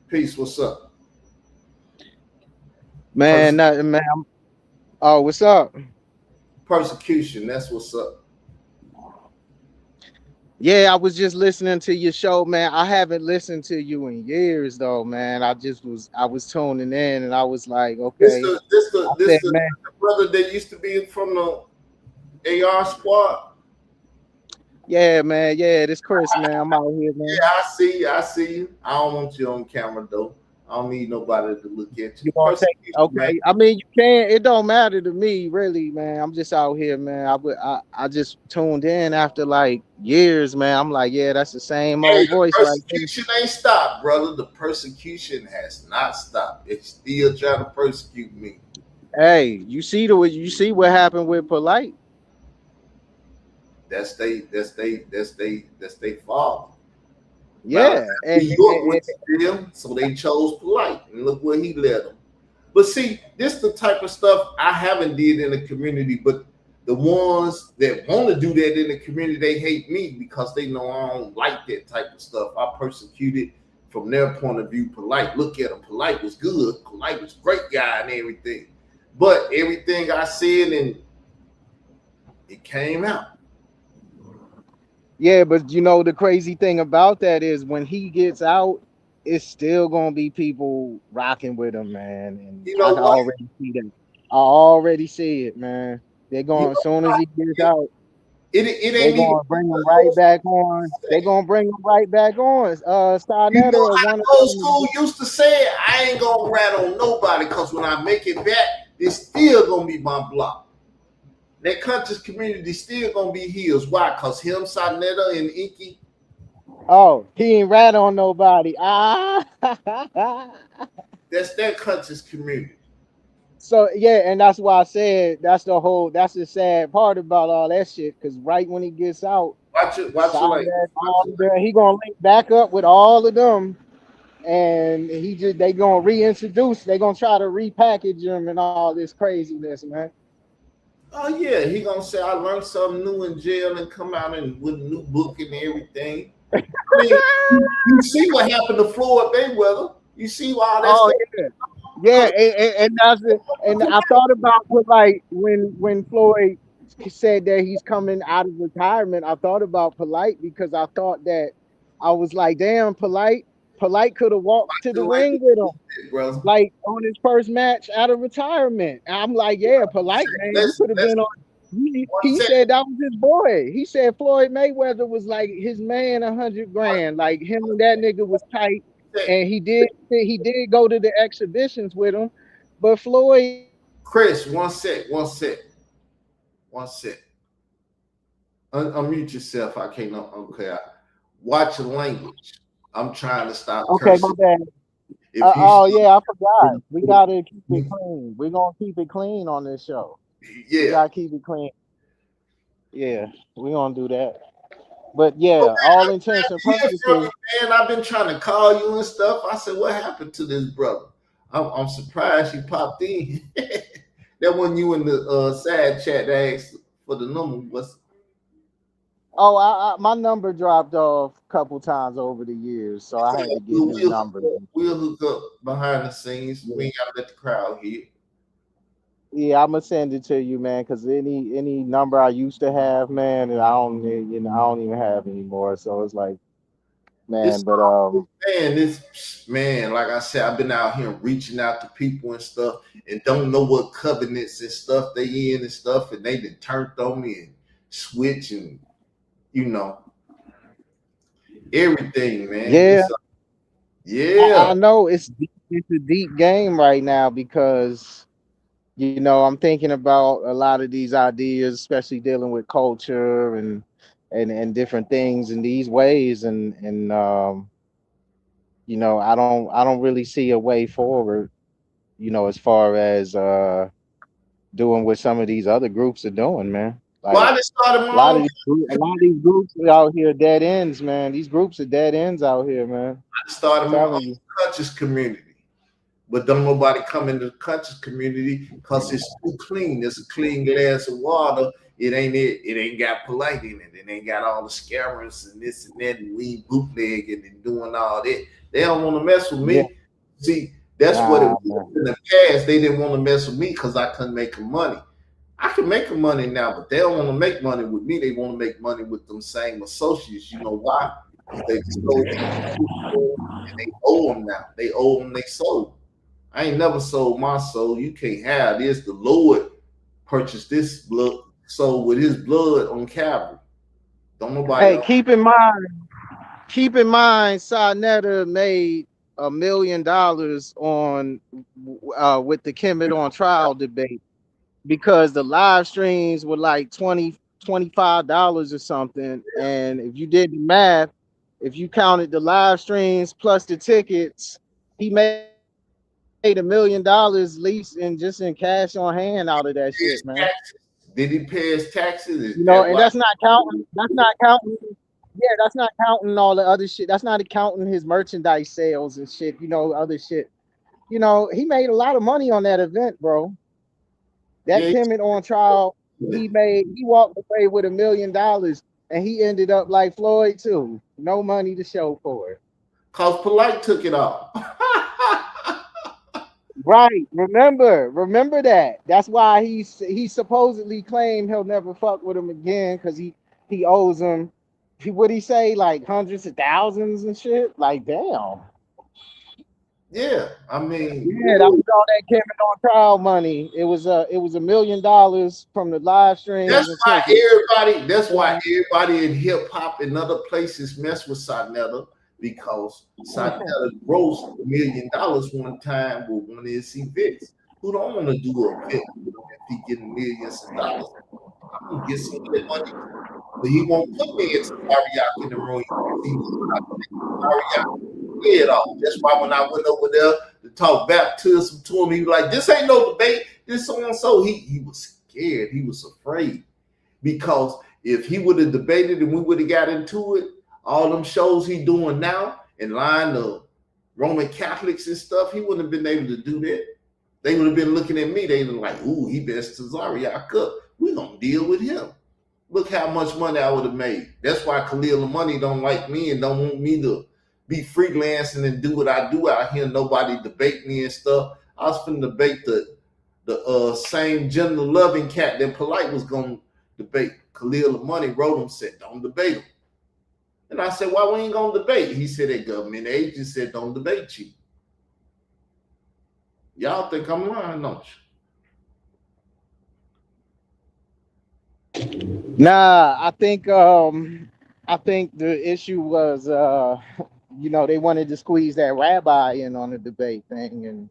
Peace. What's up? Man, man. Oh, what's up? Persecution. That's what's up. Yeah, I was just listening to your show, man. I haven't listened to you in years, though, man. I was tuning in, and I was like, okay. This the brother that used to be from the AR squad. Yeah, man. Yeah, this Chris, man. I'm out here, man. Yeah, I see you. I don't want you on camera though. I I don't need nobody to look at you. You gonna take Persecution, man. okay? I mean, you can. It don't matter to me, really, man. I'm just out here, man. I just tuned in after like years, man. I'm like, yeah, that's the same Hey, old the voice right there. persecution ain't stopped, brother. The persecution has not stopped. It's still trying to persecute me. Hey, you see what happened with Polite? That's they father. Matter of Yeah, fact, New York went to jail, so they chose Polite, and look where he led them. But see, this the type of stuff I haven't did in the community. But the ones that want to do that in the community, they hate me because they know I don't like that type of stuff. I persecuted from their point of view. Polite, look at him. Polite was good. Polite was a great guy and everything. But everything I said and it came out. yeah, but you know the crazy thing about that is when he gets out, it's still gonna be people rocking with him, man. And You I know can what? already see that. I already see it, man. They're You going as know soon as what? he gets out. It They ain't even. gonna bring them right back on. They gonna bring them right back on. You know Starnetter or one of how old them. school used to say it? I ain't gonna rat on nobody because when I make it back, it's still gonna be my block. That conscious community still gonna be his. Why? Because him, Sarnetta, and Inky, Oh, he ain't rat on nobody. Ah. that's that conscious community. So yeah, and that's why I said that's the sad part about all that shit. Cause right when he gets out, Watch your language. Watch all your of them, he gonna link back up with all of them, and they gonna reintroduce. They gonna try to repackage him and all this craziness, man. Oh yeah, he gonna say I learned something new in jail and come out and with a new book and everything. I mean, you see what happened to Floyd Mayweather. You see why all that Oh stuff. yeah, yeah, and that's it. And I thought about what like when Floyd said that he's coming out of retirement. I thought about Polite because I thought that I was like, damn, Polite could have walked to the Watch your ring with him, language, brother. like on his first match out of retirement. And I'm like, yeah, Polite, man, you could have Let's been on. one He second. said that was his boy. He said Floyd Mayweather was like his man, 100 grand. Like him and that nigga was tight, and he did go to the exhibitions with him. But Floyd, Chris, one sec. Unmute yourself. I can't. Okay. Watch your language. I'm trying to stop okay, my cursing. bad. If you, Oh yeah, I forgot. We gotta keep it clean. We're gonna keep it clean on this show. We yeah. gotta keep it clean. Yeah, we're gonna do that. But yeah, Okay, all I'm intents and glad to hear from purposes. you, man. I've been trying to call you and stuff. I said, what happened to this brother? I'm surprised you popped in. That when you in the side chat that asked for the number was. Oh, my number dropped off a couple times over the years, so I had to get new numbers. We'll hook up behind the scenes. We ain't gotta let the crowd hear. Yeah, I'm gonna send it to you, man. Cause any number I used to have, man, and I don't even have anymore. So it's like, man, It's but man, this man, like I said, I've been out here reaching out to people and stuff, and don't know what covenants and stuff they in and stuff, and they been turned on me and switch and you know everything, man. yeah, It's yeah. I know it's a deep game right now because I'm thinking about a lot of these ideas, especially dealing with culture and different things in these ways, and I don't really see a way forward, as far as doing what some of these other groups are doing, man. Well, Like I just started my a lot own. of a lot of these groups are out here dead ends, man. These groups are dead ends out here, man. I just started my own Telling you. conscious community. But don't nobody come into the conscious community because it's too clean. It's a clean glass of water. It ain't got polite in it. It ain't got all the scammers and this and that and we bootlegging and doing all that. They don't want to mess with Yeah. me. See, that's what it Nah, was man. in the past. They didn't want to mess with me because I couldn't make them money. I can make them money now, but they don't want to make money with me. They want to make money with them same associates. You know why? Because they sold and they owe them now. They owe them they soul. I ain't never sold my soul. You can't have this. The Lord purchased this blood soul with his blood on Calvary. Don't nobody Hey, else. keep in mind, Sarnetta made $1 million on with the Kemet on trial debate because the live streams were like $25 or something. And if you did the math, if you counted the live streams plus the tickets, he made $1 million least in just in cash on hand out of that shit, His man. taxes. Did he pay his taxes? Is You know, that and why? that's not counting. That's not counting. Yeah, that's not counting all the other shit. That's not counting his merchandise sales and shit. You know, other shit. You know, he made a lot of money on that event, bro. That Yeah, Kemet on trial, he walked away with $1 million, and he ended up like Floyd too, no money to show for it. cause Polite took it off. Right? Remember that. That's why he supposedly claimed he'll never fuck with him again because he owes him. What he say, like hundreds of thousands and shit. Like damn. Yeah, I mean, Yeah, that was all that Kevin on trial money. It was $1 million from the live streams that's and why tickets. everybody. That's why everybody in hip hop and other places mess with Sarnetta because Sarnetta grossed $1 million one time with one of his events. Who don't want to do an event with him if he getting millions of dollars? I'm gonna get some of that money too. But he won't put me into Ariak in the room. He was head off. That's why when I went over there to talk baptism to him, he was like, "This ain't no debate. This so and so." He was scared. He was afraid because if he would have debated and we would have got into it, all them shows he doing now in line of Roman Catholics and stuff, he wouldn't have been able to do that. They would have been looking at me. They would like, "Ooh, he best Tazariak up. We gonna deal with him." Look how much money I would have made. That's why Khalil Money don't like me and don't want me to be freelancing and do what I do out here. Nobody debate me and stuff. I was finna debate the same gender loving cat that Polite was gonna debate. Khalil Money wrote him, said, "Don't debate him." And I said, "Why we ain't gonna debate?" He said, "That government agent said don't debate you." Y'all think I'm lying, don't you? Nah, I think the issue was they wanted to squeeze that rabbi in on the debate thing, and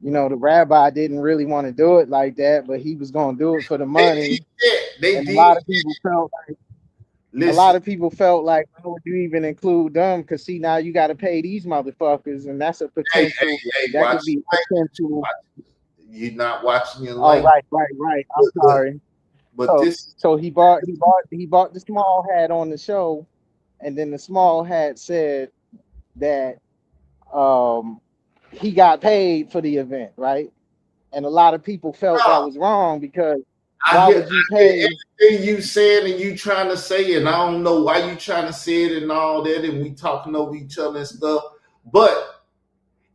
the rabbi didn't really want to do it like that, but he was going to do it for the They did money. that. They And a did. lot of people felt like Listen, why would you even include them? Because see, now you got to pay these motherfuckers, and that's a potential. hey, That watch could be your language. potential. You're not watching your Oh, language. right. I'm But, but, sorry. but So this, so he bought the small hat on the show, and then the small hat said that um he got paid for the event, right? And a lot of people felt that no, was wrong because I why hear, would you I hear pay? everything you saying and you trying to say, and I don't know why you trying to say it and all that, and we talking over each other and stuff. But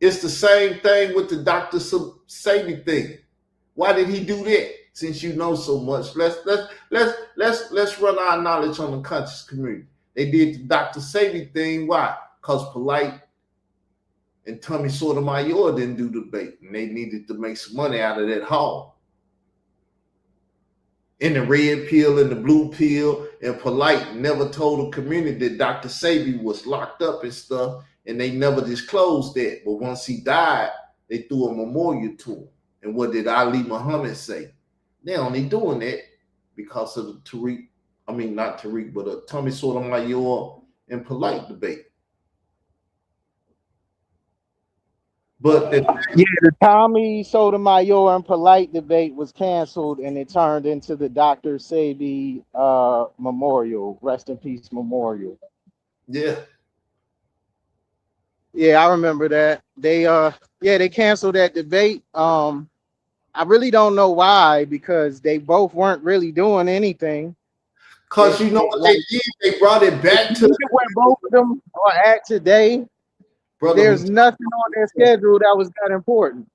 it's the same thing with the Dr. Sadie thing. Why did he do that? Since you know so much, let's run our knowledge on the conscious community. They did the Dr. Sadie thing. Why? Because Polite and Tommy Sotomayor didn't do the debate, and they needed to make some money out of that hall. In the red pill and the blue pill, and Polite never told the community that Dr. Sabi was locked up and stuff, and they never disclosed that. But once he died, they threw a memorial to him. And what did Ali Muhammad say? They're only doing that because of the Tariq, I mean not Tariq, but Tommy Sotomayor and Polite debate. But Yeah, the Tommy Sotomayor and Polite debate was canceled, and it turned into the Dr. Sabi memorial, rest in peace memorial. yeah, Yeah, I remember that. They canceled that debate. I really don't know why, because they both weren't really doing anything. because you know what they Like, did? They brought it if back you to look at where both of them are at today, brother. there's nothing on their schedule that was that important.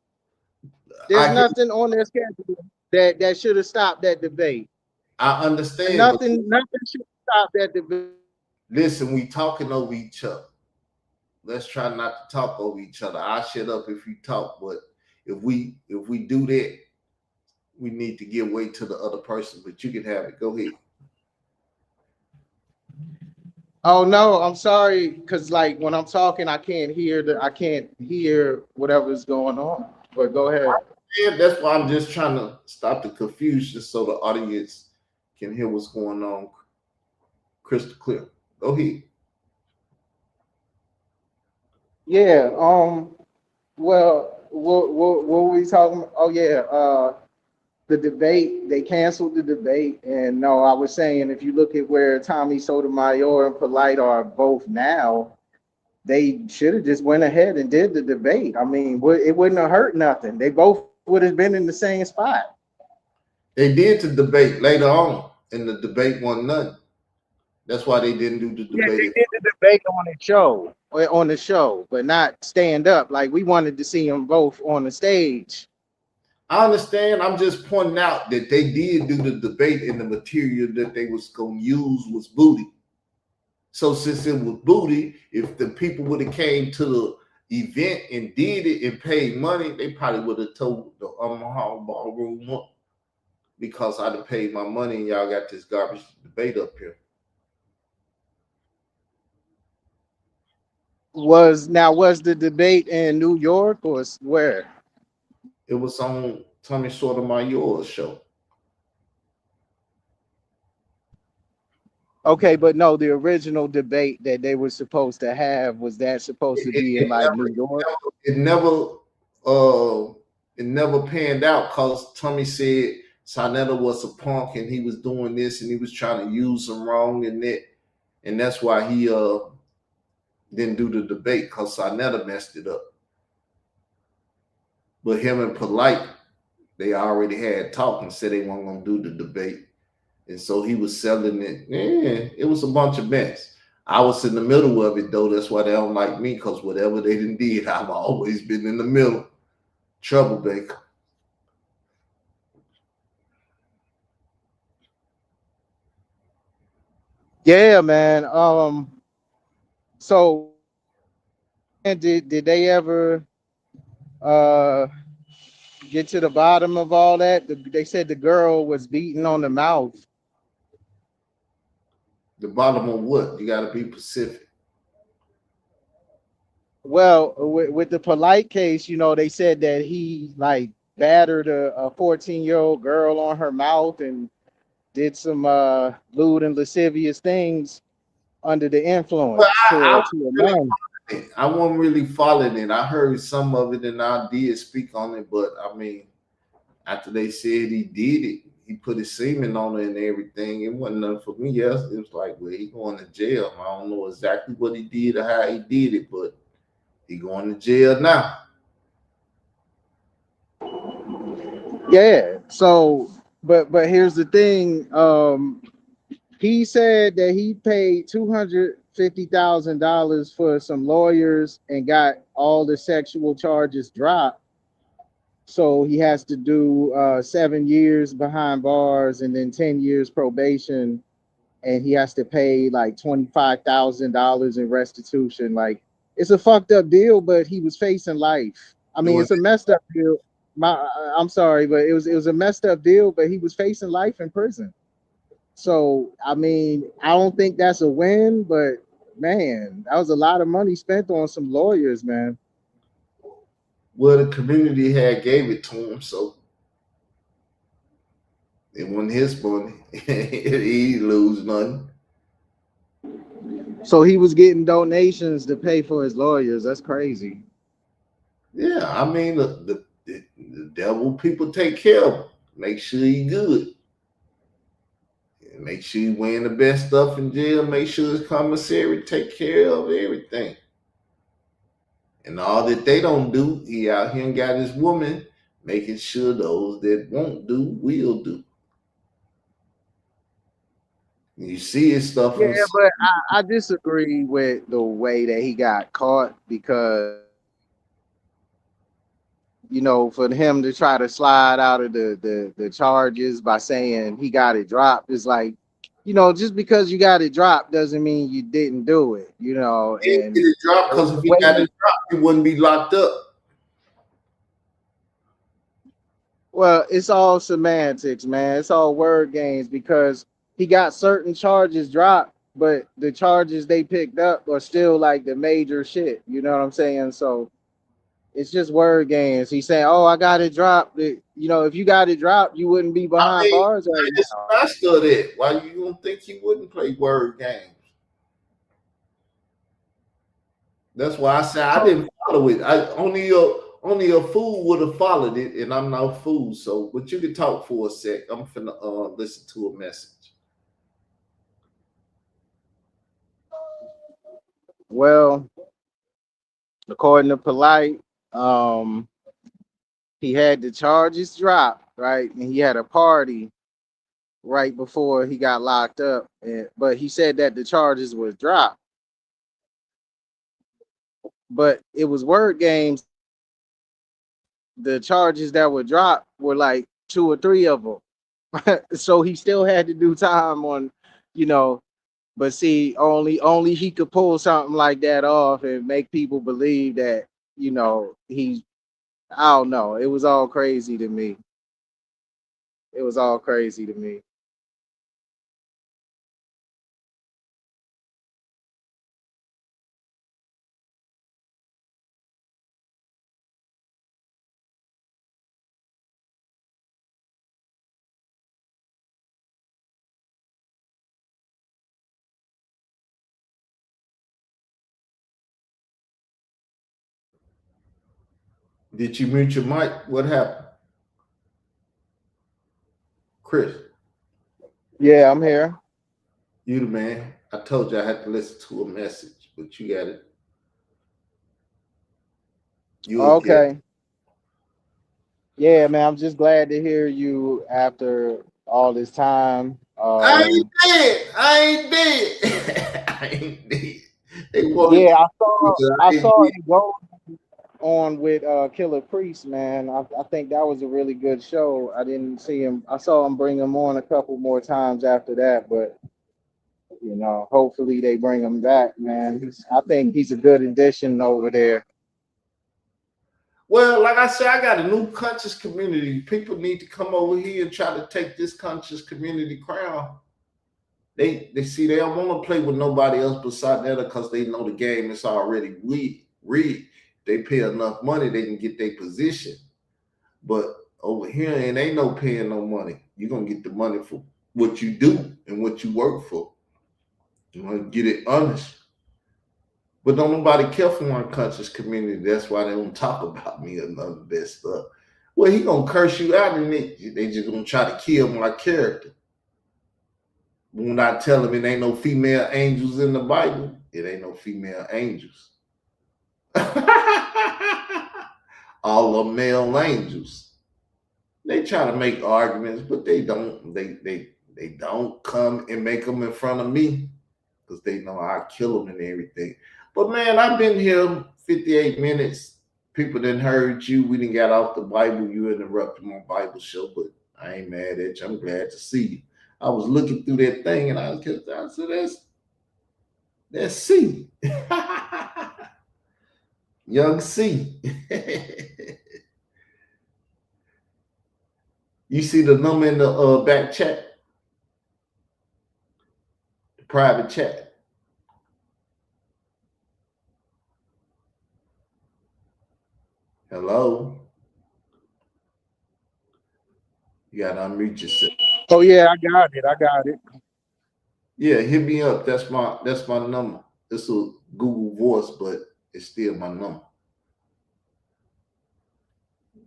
There's I hear, nothing on their schedule that should have stopped that debate. I understand, but Nothing should stop that debate. listen, we talking over each other. Let's try not to talk over each other. I'll shut up if you talk, but if we do that, we need to give way to the other person. But you can have it. Go ahead. Oh no, I'm sorry, because like when I'm talking, I can't hear whatever's going on. But go ahead. Yeah, that's why I'm just trying to stop the confusion so the audience can hear what's going on crystal clear. Go ahead. Yeah. Well, what were we talking about? Oh yeah. The debate. They canceled the debate, and no, I was saying if you look at where Tommy Sotomayor and Polite are both now, they should have just went ahead and did the debate. I mean, it wouldn't have hurt nothing. They both would have been in the same spot. They did the debate later on, and the debate wasn't nothing. That's why they didn't do the Yeah, debate. they did the debate on the show, but not stand up. Like we wanted to see them both on the stage. I understand. I'm just pointing out that they did do the debate, and the material that they was gonna use was booty. So since it was booty, if the people would have came to the event and did it and paid money, they probably would have told the Omaha ballroom up because I done paid my money and y'all got this garbage debate up here. Was the debate in New York or where? It was on Tommy Sotomayor's show. Okay, but no, the original debate that they were supposed to have was that supposed to It, be in it, like New York? it never uh it never panned out because Tommy said Sarnetta was a punk and he was doing this and he was trying to use him wrong and that's why he didn't do the debate because Sarnetta messed it up. But him and Polite, they already had talked and said they weren't gonna do the debate. And so he was selling it. Yeah, it was a bunch of mess. I was in the middle of it though. That's why they don't like me, because whatever they done did, I've always been in the middle. Troublemaker. Yeah, man. So and did they ever uh get to the bottom of all that? They said the girl was beaten on the mouth. The bottom of what? You gotta be Pacific. Well, with the Polite case, they said that he like battered a 14-year-old girl on her mouth and did some lewd and lascivious things under the Well, influence I to a really man. I wasn't really following it. I heard some of it and I did speak on it, but I mean, after they said he did it, he put his semen on it and everything. It wasn't nothing for me else. It was like, well, he going to jail. I don't know exactly what he did or how he did it, but he going to jail now. Yeah. So, but here's the thing. He said that he paid $250,000 for some lawyers and got all the sexual charges dropped. So he has to do 7 years behind bars and then 10 years probation, and he has to pay like $25,000 in restitution. Like it's a fucked up deal, but he was facing life. I It mean, was it's a messed up deal. I'm sorry, but it was a messed up deal. But he was facing life in prison. So I mean, I don't think that's a win, but man, that was a lot of money spent on some lawyers, man. well, the community had gave it to him, so it wasn't his money. He lose nothing. So he was getting donations to pay for his lawyers. That's crazy. Yeah, I mean the devil people take care of him. Make sure he good. Make sure he wearing the best stuff in jail. Make sure his commissary take care of everything. And all that they don't do, he out here and got his woman making sure those that won't do will do. You see his stuff Yeah, on. but I disagree with the way that he got caught because for him to try to slide out of the charges by saying he got it dropped is like, just because you got it dropped doesn't mean you didn't do it, He didn't get and it dropped the because if he way got it dropped, he wouldn't be locked up. well, it's all semantics, man. It's all word games because he got certain charges dropped but the charges they picked up are still like the major shit. You know what I'm saying? So it's just word games. He's saying, "Oh, I got it dropped." You know, if you got it dropped, you wouldn't be I behind mean, bars right it's now. master that. Why you don't think he wouldn't play word games? That's why I said I So didn't follow it. I only a fool would have followed it, and I'm no fool. So, but you can talk for a sec. I'm finna listen to a message. well, according to Polite, um, he had the charges dropped, right? And he had a party right before he got locked up. But he said that the charges was dropped. But it was word games. The charges that were dropped were like two or three of them. So he still had to do time on, you know. But see, only he could pull something like that off and make people believe that, he's. I don't know. It was all crazy to me. It was all crazy to me. Did you mute your mic? What happened, Chris? Yeah, I'm here. You the man. I told you I had to listen to a message, but you got it. You'll get it. Okay. Yeah, man. I'm just glad to hear you after all this time. I ain't dead. I ain't dead. I ain't dead. They wanted Yeah, to. I saw I I ain't saw dead. it go on with Killer Priest, man. I think that was a really good show. I didn't see him. I saw him bring him on a couple more times after that, but hopefully they bring him back, man. I think he's a good addition over there. Well, like I said, I got a new conscious community. People need to come over here and try to take this conscious community crown. They see they don't want to play with nobody else beside that because they know the game is already rigged. They pay enough money, they can get their position. But over here, and ain't no paying no money. You're gonna get the money for what you do and what you work for. You want to get it honest. But don't nobody care for my conscious community. That's why they don't talk about me or none of that stuff. Well, he gonna curse you out, and they just gonna try to kill my character. When I tell them it ain't no female angels in the Bible, it ain't no female angels. All are male angels. They try to make arguments, but they don't. They don't come and make them in front of me because they know I kill them and everything. But man, I've been here 58 minutes. People didn't heard you. We didn't get off the Bible. You interrupted my Bible show, but I ain't mad at you. I'm glad to see you. I was looking through that thing and I said, that's C. Young C. You see the number in the back chat, the private chat. Hello. You gotta unmute yourself. Oh yeah, I got it. I got it. Yeah, hit me up. That's my number. It's a Google Voice, but it's still my number.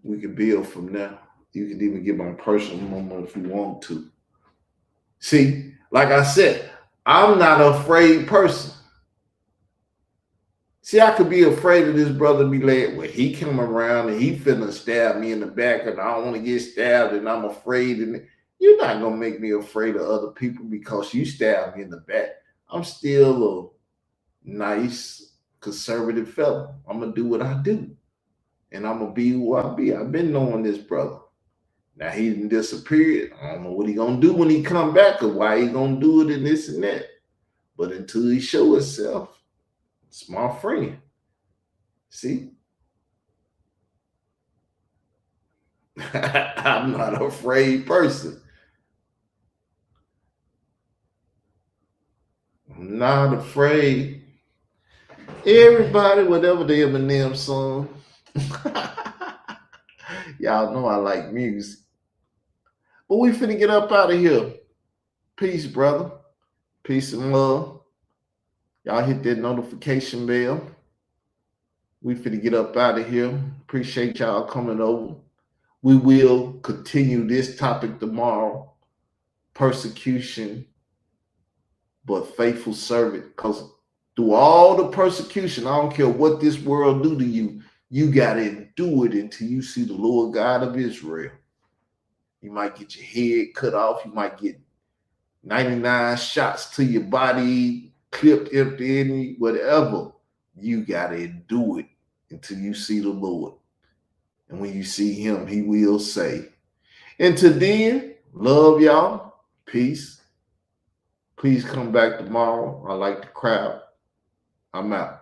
We can build from there. You can even get my personal number if you want to. See, like I said, I'm not an afraid person. See, I could be afraid of this brother be like, well, he come around and he finna stab me in the back and I don't want to get stabbed and I'm afraid. And you're not going to make me afraid of other people because you stabbed me in the back. I'm still a nice, conservative fella. I'm going to do what I do. And I'm going to be who I be. I've been knowing this brother. Now he didn't disappear. I don't know what he going to do when he come back or why he going to do it and this and that. But until he show himself, it's my friend. See? I'm not an afraid person. I'm not afraid. Everybody, whatever the Eminem song. Y'all know I like music. But we finna get up out of here. Peace, brother. Peace and love. Y'all hit that notification bell. We finna get up out of here. Appreciate y'all coming over. We will continue this topic tomorrow. Persecution, but faithful servant. Because through all the persecution, I don't care what this world do to you, you got to endure it until you see the Lord God of Israel. You might get your head cut off. You might get 99 shots to your body, clipped empty, whatever. You got to endure it until you see the Lord. And when you see him, he will say. Until then, love y'all. Peace. Please come back tomorrow. I like the crowd. I'm out.